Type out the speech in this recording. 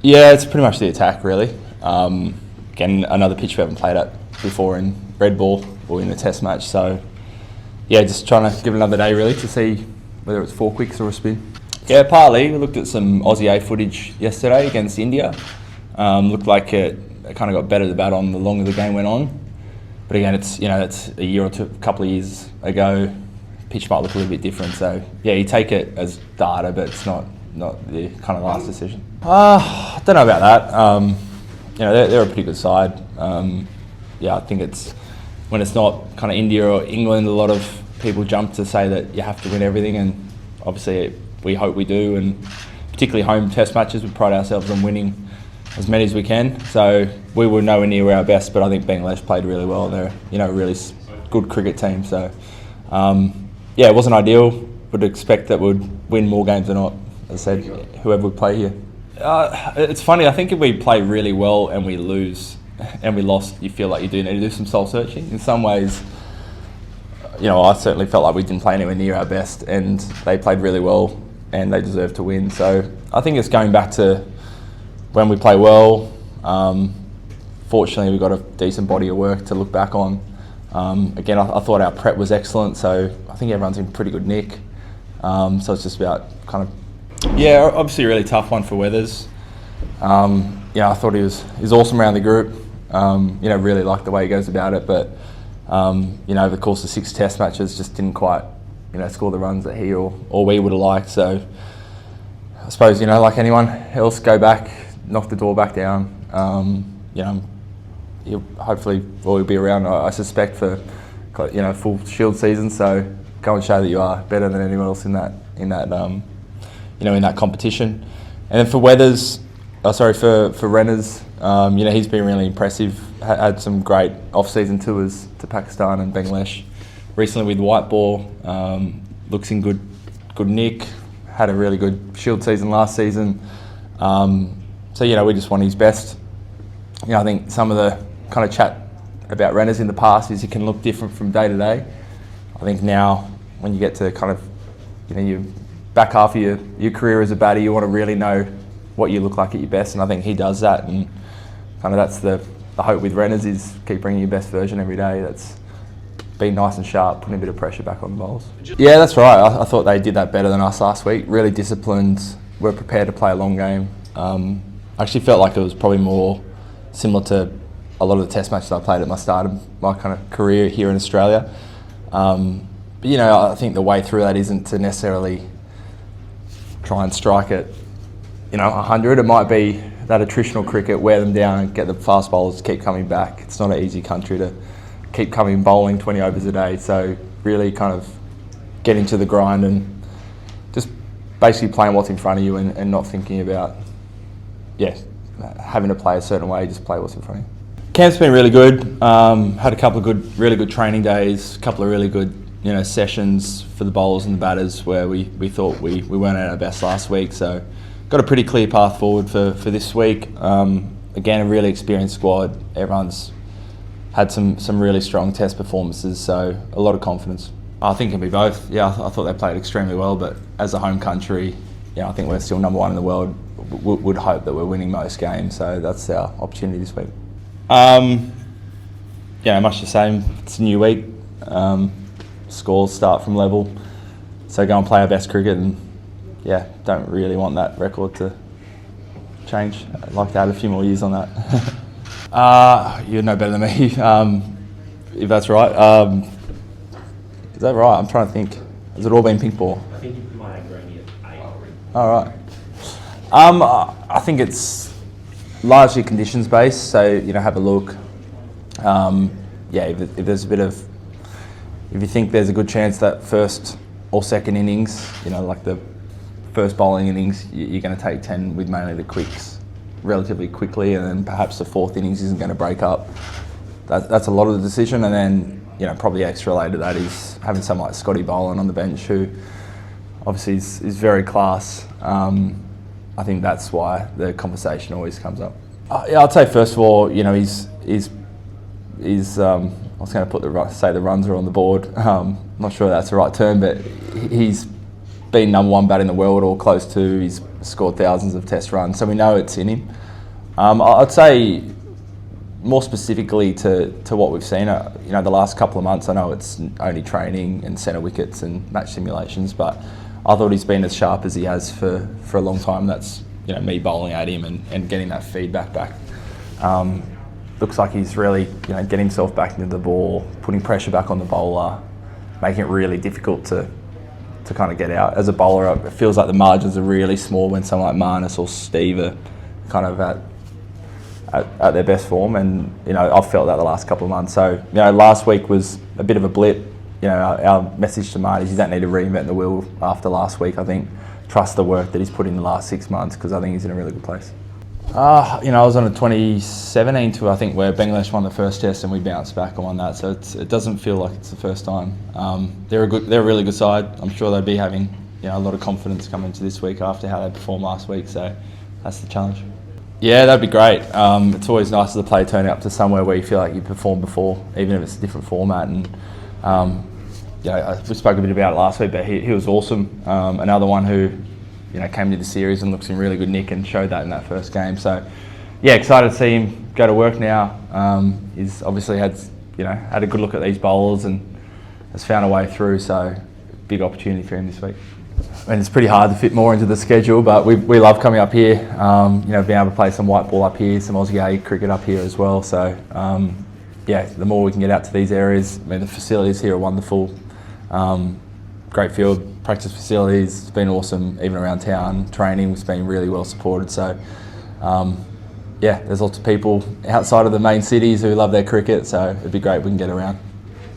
Yeah, it's pretty much the attack, really. Again, another pitch we haven't played at before in red ball or in a test match. So, yeah, just trying to give it another day, really, to see whether it's 4 quicks or a spin. Yeah, partly. We looked at some Aussie A footage yesterday against India. Looked like it kind of got better the bat on the longer the game went on. But again, it's a year or two, a couple of years ago. Pitch might look a little bit different. So, yeah, you take it as data, but it's not the kind of last decision. I don't know about that. They're a pretty good side. I think it's when it's not kind of India or England, a lot of people jump to say that you have to win everything, and obviously we hope we do. And particularly home test matches, we pride ourselves on winning as many as we can. So we were nowhere near our best, but I think Bangladesh played really well. They're a really good cricket team. So it wasn't ideal. Would expect that we'd win more games than not. As I said, whoever would play here. It's funny, I think if we play really well and we lose and we lost, you feel like you do need to do some soul searching. In some ways, I certainly felt like we didn't play anywhere near our best, and they played really well and they deserved to win. So I think it's going back to when we play well. Fortunately, we've got a decent body of work to look back on. Again, I thought our prep was excellent, so I think everyone's in pretty good nick. So it's just about kind of, obviously a really tough one for Weathers. I thought he was awesome around the group. Really liked the way he goes about it, but over the course of 6 test matches, just didn't quite, score the runs that he or we would have liked. So I suppose, like anyone else, go back, knock the door back down. He'll hopefully will be around, I suspect, for full Shield season. So go and show that you are better than anyone else in that competition. And then for Weathers, for Renners, he's been really impressive. Had some great off-season tours to Pakistan and Bangladesh recently with white ball. Looks in good nick. Had a really good Shield season last season. We just want his best. I think some of the kind of chat about Renners in the past is he can look different from day to day. I think now, when you get to kind of, your back half of your career as a batter, you want to really know what you look like at your best, and I think he does that. And kind of that's the hope with Renners, is keep bringing your best version every day. That's being nice and sharp, putting a bit of pressure back on the bowls. Yeah, that's right. I thought they did that better than us last week. Really disciplined. We're prepared to play a long game. I actually felt like it was probably more similar to a lot of the test matches I played at my start of my kind of career here in Australia. I think the way through that isn't to necessarily try and strike it, 100. It might be that attritional cricket, wear them down and get the fast bowlers to keep coming back. It's not an easy country to keep coming bowling 20 overs a day. So really kind of get into the grind and just basically playing what's in front of you and not thinking about, having to play a certain way, just play what's in front of you. Camp's been really good. Had a couple of really good training days, a couple of really good sessions for the bowlers and the batters where we thought we weren't at our best last week. So got a pretty clear path forward for this week. Again, a really experienced squad. Everyone's had some really strong test performances, so a lot of confidence. I think it can be both. I thought they played extremely well, but as a home country, I think we're still number 1 in the world. Would hope that we're winning most games, so that's our opportunity this week. Much the same. It's a new week. Scores start from level, so go and play our best cricket, and don't really want that record to change. I'd like to add a few more years on that. You'd know better than me, if that's right. Is that right? I'm trying to think. Has it all been pink ball? I think you might have grown at 8 already. All right. I think it's largely conditions based, so have a look. If there's a bit of, if you think there's a good chance that first or second innings, like the first bowling innings, you're going to take 10 with mainly the quicks relatively quickly, and then perhaps the 4th innings isn't going to break up. That's a lot of the decision, and then probably extra related to that is having someone like Scotty Boland on the bench, who obviously is very class. I think that's why the conversation always comes up. I'd say first of all, he's I was going to say the runs are on the board. Not sure that's the right term, but he's been #1 bat in the world or close to. He's scored thousands of test runs, so we know it's in him. I'd say more specifically to what we've seen, the last couple of months, I know it's only training and centre wickets and match simulations, but I thought he's been as sharp as he has for a long time. That's me bowling at him and getting that feedback back. Looks like he's really getting himself back into the ball, putting pressure back on the bowler, making it really difficult to kind of get out. As a bowler, it feels like the margins are really small when someone like Marnus or Steve are kind of at their best form, and I've felt that the last couple of months. So last week was a bit of a blip. Our message to Marty is you don't need to reinvent the wheel after last week. I think trust the work that he's put in the last 6 months, because I think he's in a really good place. I was on a 2017 tour, I think, where Bangladesh won the first test and we bounced back and won that. So it doesn't feel like it's the first time. They're a really good side. I'm sure they'd be having a lot of confidence coming into this week after how they performed last week. So that's the challenge. Yeah, that'd be great. It's always nice as a player turning up to somewhere where you feel like you performed before, even if it's a different format. And we spoke a bit about it last week, but he was awesome. Another one who came to the series and looks in really good nick and showed that in that first game. So yeah, excited to see him go to work now. He's obviously had a good look at these bowlers and has found a way through. So big opportunity for him this week. And it's pretty hard to fit more into the schedule, but we love coming up here. Being able to play some white ball up here, some Aussie A cricket up here as well. So the more we can get out to these areas. I mean, the facilities here are wonderful. Great field, practice facilities. It's been awesome, even around town. Training has been really well supported. So there's lots of people outside of the main cities who love their cricket. So it'd be great if we can get around.